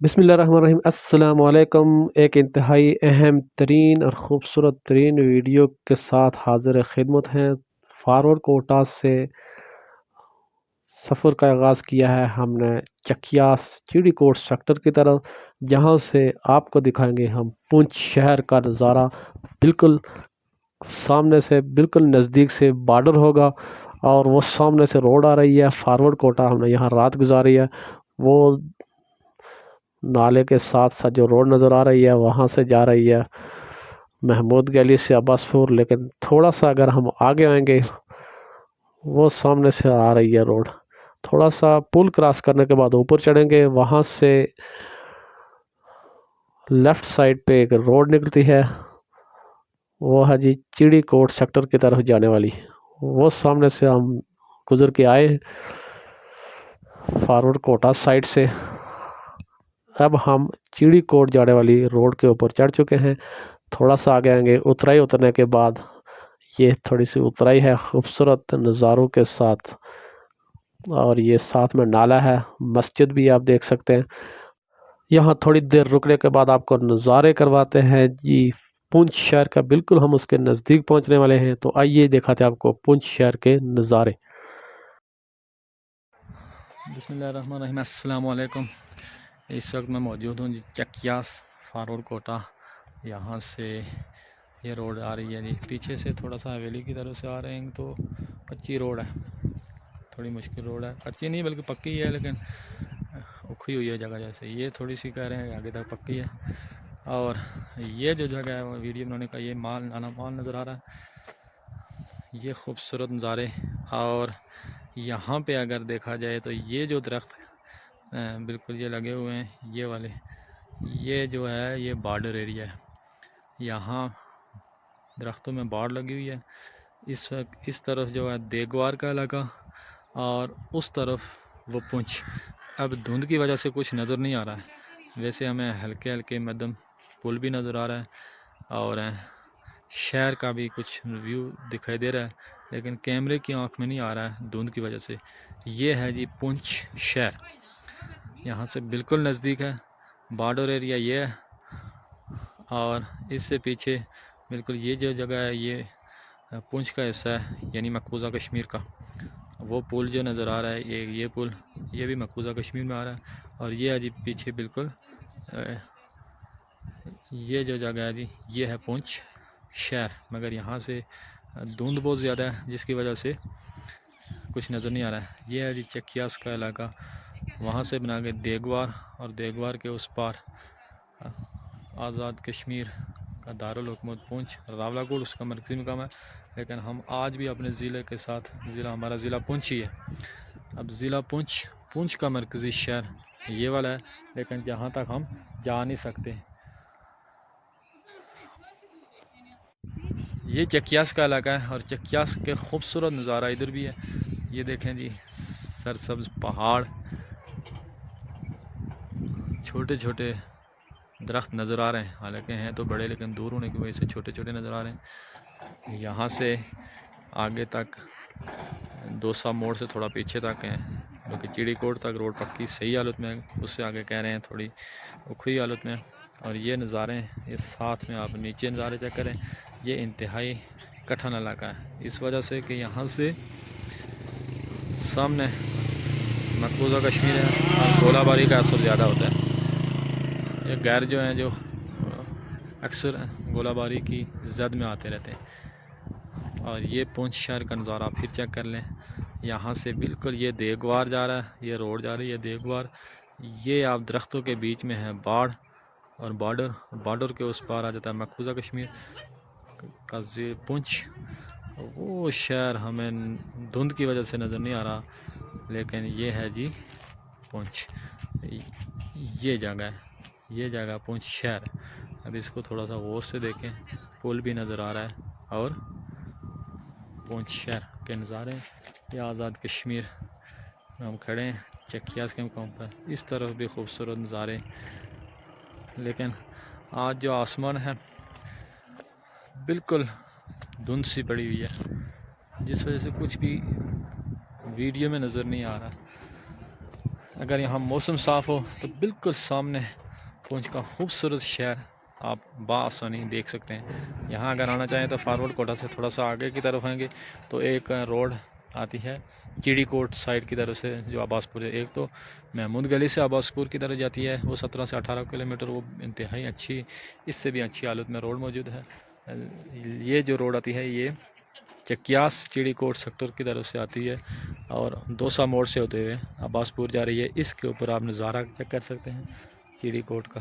بسم اللہ الرحمن الرحیم۔ السلام علیکم۔ ایک انتہائی اہم ترین اور خوبصورت ترین ویڈیو کے ساتھ حاضر خدمت ہیں۔ فارورڈ کوٹا سے سفر کا آغاز کیا ہے ہم نے چکیاس چیڑی کوٹ سیکٹر کی طرف، جہاں سے آپ کو دکھائیں گے ہم پونچھ شہر کا نظارہ۔ بالکل سامنے سے بالکل نزدیک سے بارڈر ہوگا اور وہ سامنے سے روڈ آ رہی ہے۔ فارورڈ کوٹا ہم نے یہاں رات گزاری ہے۔ وہ نالے کے ساتھ ساتھ جو روڈ نظر آ رہی ہے وہاں سے جا رہی ہے محمود گلی سے عباس پور، لیکن تھوڑا سا اگر ہم آگے آئیں گے وہ سامنے سے آ رہی ہے روڈ۔ تھوڑا سا پل کراس کرنے کے بعد اوپر چڑھیں گے، وہاں سے لیفٹ سائڈ پہ ایک روڈ نکلتی ہے، وہ ہے جی چیڑی کوٹ سیکٹر کی طرف جانے والی۔ وہ سامنے سے ہم گزر کے آئے فارورڈ کوٹا سائڈ سے۔ اب ہم چیڑی کوٹ جانے والی روڈ کے اوپر چڑھ چکے ہیں۔ تھوڑا سا آگے آئیں گے، اترائی اترنے کے بعد یہ تھوڑی سی اترائی ہے خوبصورت نظاروں کے ساتھ، اور یہ ساتھ میں نالا ہے، مسجد بھی آپ دیکھ سکتے ہیں۔ یہاں تھوڑی دیر رکنے کے بعد آپ کو نظارے کرواتے ہیں جی پونچھ شہر کا۔ بالکل ہم اس کے نزدیک پہنچنے والے ہیں، تو آئیے دکھاتے ہیں آپ کو پونچھ شہر کے نظارے۔ بسم اللہ الرحمن الرحیم۔ السلام علیکم۔ اس وقت میں موجود ہوں جی چکیاس فارورڈ کوٹا۔ یہاں سے یہ روڈ آ رہی ہے جی، پیچھے سے تھوڑا سا حویلی کی طرف سے آ رہے ہیں تو کچی روڈ ہے، تھوڑی مشکل روڈ ہے، کچی نہیں بلکہ پکی ہے، لیکن اکھڑی ہوئی ہے جگہ جیسے، یہ تھوڑی سی کہہ رہے ہیں آگے تک پکی ہے۔ اور یہ جو جگہ ہے وہ ویڈیو بنانے کا، یہ نانا مال نظر آ رہا ہے، یہ خوبصورت نظارے۔ اور یہاں پہ اگر دیکھا جائے تو یہ جو درخت بالکل یہ لگے ہوئے ہیں، یہ والے، یہ جو ہے یہ بارڈر ایریا ہے، یہاں درختوں میں باڑ لگی ہوئی ہے۔ اس وقت اس طرف جو ہے دیگوار کا علاقہ اور اس طرف وہ پونچھ۔ اب دھند کی وجہ سے کچھ نظر نہیں آ رہا ہے، ویسے ہمیں ہلکے ہلکے مدم پل بھی نظر آ رہا ہے اور شہر کا بھی کچھ ویو دکھائی دے رہا ہے، لیکن کیمرے کی آنکھ میں نہیں آ رہا ہے دھند کی وجہ سے۔ یہ ہے جی پونچھ شہر، یہاں سے بالکل نزدیک ہے، بارڈر ایریا یہ ہے۔ اور اس سے پیچھے بالکل یہ جو جگہ ہے یہ پونچھ کا حصہ ہے، یعنی مقبوضہ کشمیر کا۔ وہ پل جو نظر آ رہا ہے یہ پل، یہ بھی مقبوضہ کشمیر میں آ رہا ہے۔ اور یہ ہے جی پیچھے بالکل یہ جو جگہ ہے جی یہ ہے پونچھ شہر، مگر یہاں سے دھند بہت زیادہ ہے جس کی وجہ سے کچھ نظر نہیں آ رہا ہے۔ یہ ہے جی چکیاس کا علاقہ، وہاں سے بنا کے دیگوار، اور دیگوار کے اس پار آزاد کشمیر کا دارالحکومت پونچھ، راولہ کوٹ اس کا مرکزی مقام ہے۔ لیکن ہم آج بھی اپنے ضلع کے ساتھ، ہمارا ضلع پونچھ ہی ہے۔ اب ضلع پونچھ کا مرکزی شہر یہ والا ہے، لیکن جہاں تک ہم جا نہیں سکتے۔ یہ چکیاس کا علاقہ ہے، اور چکیاس کے خوبصورت نظارہ ادھر بھی ہے۔ یہ دیکھیں جی سرسبز پہاڑ، چھوٹے چھوٹے درخت نظر آ رہے ہیں، حالانکہ ہیں تو بڑے لیکن دور ہونے کی وجہ سے چھوٹے چھوٹے نظر آ رہے ہیں۔ یہاں سے آگے تک دوسا موڑ سے تھوڑا پیچھے تک ہیں، کیونکہ چیڑی کوٹ تک روڈ پکی صحیح حالت میں ہے، اس سے آگے کہہ رہے ہیں تھوڑی اکھڑی حالت میں۔ اور یہ نظارے ہیں، یہ ساتھ میں آپ نیچے نظارے چیک کریں، یہ انتہائی کٹھن علاقہ ہے، اس وجہ سے کہ یہاں سے سامنے مقبوضہ کشمیر ہے اور گولہ باری کا اثر زیادہ ہوتا ہے۔ یہ غیر جو ہیں جو اکثر گولہ باری کی زد میں آتے رہتے ہیں۔ اور یہ پونچھ شہر کا نظارہ پھر چیک کر لیں، یہاں سے بالکل یہ دیگوار جا رہا ہے، یہ روڈ جا رہی ہے دیگوار، یہ آپ درختوں کے بیچ میں ہے باڑ اور بارڈر کے اس پار آ جاتا ہے مقبوضہ کشمیر کا پونچھ۔ وہ شہر ہمیں دھند کی وجہ سے نظر نہیں آ رہا، لیکن یہ ہے جی پونچھ، یہ جگہ ہے، یہ جگہ پونچھ شہر ہے۔ اب اس کو تھوڑا سا غور سے دیکھیں، پل بھی نظر آ رہا ہے اور پونچھ شہر کے نظارے۔ یہ آزاد کشمیر ہم کھڑے ہیں چکیاس کے مقام پر، اس طرف بھی خوبصورت نظارے، لیکن آج جو آسمان ہے بالکل دھند سی پڑی ہوئی ہے، جس وجہ سے کچھ بھی ویڈیو میں نظر نہیں آ رہا۔ اگر یہاں موسم صاف ہو تو بالکل سامنے پونچھ کا خوبصورت شہر آپ بآسانی دیکھ سکتے ہیں۔ یہاں اگر آنا چاہیں تو فارورڈ کوٹا سے تھوڑا سا آگے کی طرف آئیں گے تو ایک روڈ آتی ہے چیڑی کوٹ سائڈ کی طرف سے جو عباس پور ہے، ایک تو محمود گلی سے عباس پور کی طرف جاتی ہے، وہ 17 سے 18 کلومیٹر، وہ انتہائی اچھی، اس سے بھی اچھی حالت میں روڈ موجود ہے۔ یہ جو روڈ آتی ہے یہ چکیاس چیڑی کوٹ سیکٹر کی طرف سے آتی ہے اور دوسا موڑ سے ہوتے ہوئے عباس پور جا رہی ہے۔ اس کے اوپر آپ نظارہ چیک کر سکتے ہیں چیڑی کوٹ کا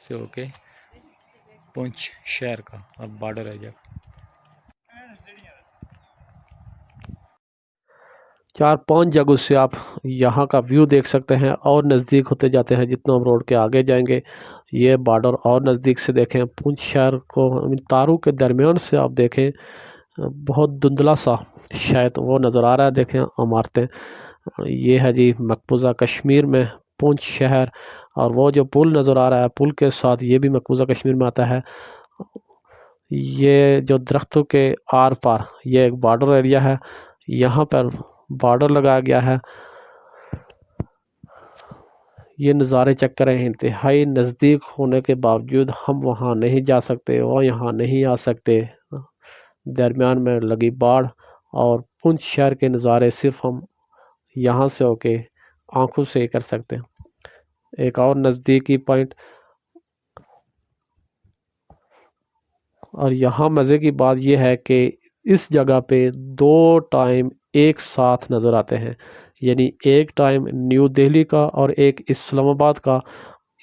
سے ہو کے پونچھ شہر کا اور بارڈر ایریا کا۔ 4-5 جگہوں سے آپ یہاں کا ویو دیکھ سکتے ہیں اور نزدیک ہوتے جاتے ہیں جتنا ہم روڈ کے آگے جائیں گے۔ یہ بارڈر اور نزدیک سے دیکھیں، پونچھ شہر کو تاروں کے درمیان سے آپ دیکھیں، بہت دھندلا سا شاید وہ نظر آ رہا ہے۔ دیکھیں عمارتیں، یہ ہے جی مقبوضہ کشمیر میں پونچھ شہر، اور وہ جو پل نظر آ رہا ہے پل کے ساتھ یہ بھی مقبوضہ کشمیر میں آتا ہے۔ یہ جو درختوں کے آر پار یہ ایک بارڈر ایریا ہے، یہاں پر بارڈر لگایا گیا ہے۔ یہ نظارے چیک کریں، انتہائی نزدیک ہونے کے باوجود ہم وہاں نہیں جا سکتے اور یہاں نہیں آ سکتے۔ درمیان میں لگی باڑ اور پونچھ شہر کے نظارے صرف ہم یہاں سے ہو کے آنکھوں سے ہی کر سکتے ہیں۔ ایک اور نزدیکی پوائنٹ، اور یہاں مزے کی بات یہ ہے کہ اس جگہ پہ 2 ٹائم ایک ساتھ نظر آتے ہیں، یعنی ایک ٹائم نیو دہلی کا اور ایک اسلام آباد کا۔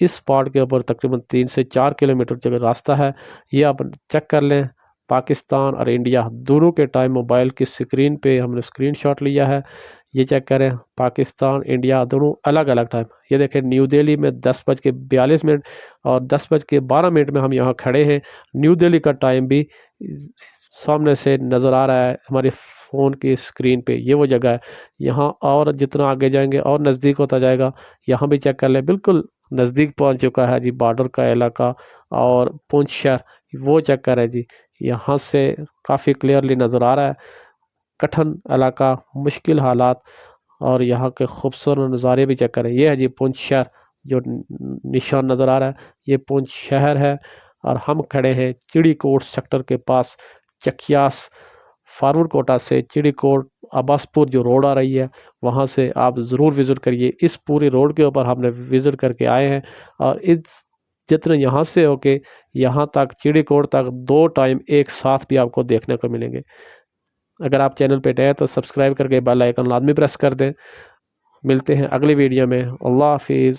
اس پارٹ کے اوپر تقریباً 3 سے 4 کلومیٹر جگہ راستہ ہے، یہ آپ چیک کر لیں۔ پاکستان اور انڈیا دونوں کے ٹائم موبائل کی سکرین پہ ہم نے سکرین شاٹ لیا ہے، یہ چیک کریں۔ پاکستان انڈیا دونوں الگ الگ ٹائم، یہ دیکھیں نیو دہلی میں 10:42 اور 10:12 میں ہم یہاں کھڑے ہیں۔ نیو دہلی کا ٹائم بھی سامنے سے نظر آ رہا ہے ہمارے فون کی سکرین پہ، یہ وہ جگہ ہے۔ یہاں اور جتنا آگے جائیں گے اور نزدیک ہوتا جائے گا، یہاں بھی چیک کر لیں، بالکل نزدیک پہنچ چکا ہے جی بارڈر کا علاقہ اور پونچھ شہر، وہ چیک کریں جی یہاں سے کافی کلیئرلی نظر آ رہا ہے۔ کٹھن علاقہ، مشکل حالات، اور یہاں کے خوبصورت نظارے بھی چیک کریں۔ یہ ہے جی پونچھ شہر، جو نشان نظر آ رہا ہے یہ پونچھ شہر ہے، اور ہم کھڑے ہیں چیڑی کوٹ سیکٹر کے پاس۔ چکیاس فارورڈ کوٹا سے چیڑی کوٹ عباس پور جو روڈ آ رہی ہے وہاں سے آپ ضرور وزٹ کریے۔ اس پوری روڈ کے اوپر ہم نے وزٹ کر کے آئے ہیں، اور اس جتنے یہاں سے ہو کے یہاں تک چیڑی کوٹ تک 2 ٹائم ایک ساتھ بھی آپ کو دیکھنے کو ملیں گے۔ اگر آپ چینل پہ نئے تو سبسکرائب کر کے بیل آئیکن لازمی پریس کر دیں۔ ملتے ہیں اگلی ویڈیو میں، اللہ حافظ۔